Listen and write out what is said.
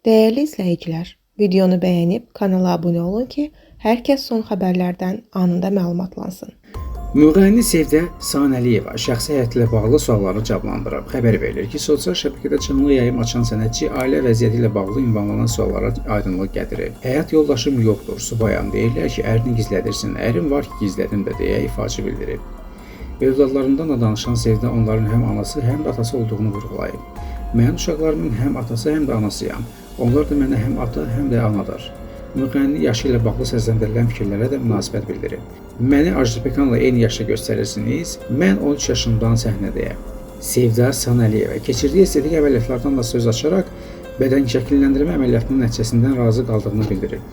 Değerli izləyicilər, videonu bəyənib kanala abunə olun ki, hər kəs son xəbərlərdən anında məlumatlansın. Müğənni Sevdə Sanəliyeva şəxsi həyatı ilə bağlı sualları cavablandırıb. Xəbər verilir ki, sosial şəbəkədə canlı yayım açan sənətçi ailə vəziyyəti ilə bağlı ünvanlanan suallara aydınlıq gətirir. Həyat yoldaşım yoxdur, subayam, deyirlər ki, ərini gizlədirsin, ərim var ki, gizlədim də deyə ifaçı bildirib. Övladlarından da danışan Sevdə onların həm anası, həm də atası olduğunu vurğulayıb. Mən uşaqlarımın həm atası, həm də anasıyam. Onlar da mənə həm ata, həm də anadır. Müğənni yaşı ilə bağlı səsləndirilən fikirlərə də münasibət bildirib. Məni Ajdapekanla eyni yaşda göstərirsiniz. Mən 13 yaşımdan səhnədəyəm. Sevdə Sanəliyeva keçirdiyi estetik əməliyyatlardan da söz açaraq bədən şəkilləndirmə əməliyyatının nəticəsindən razı qaldığını bildirib.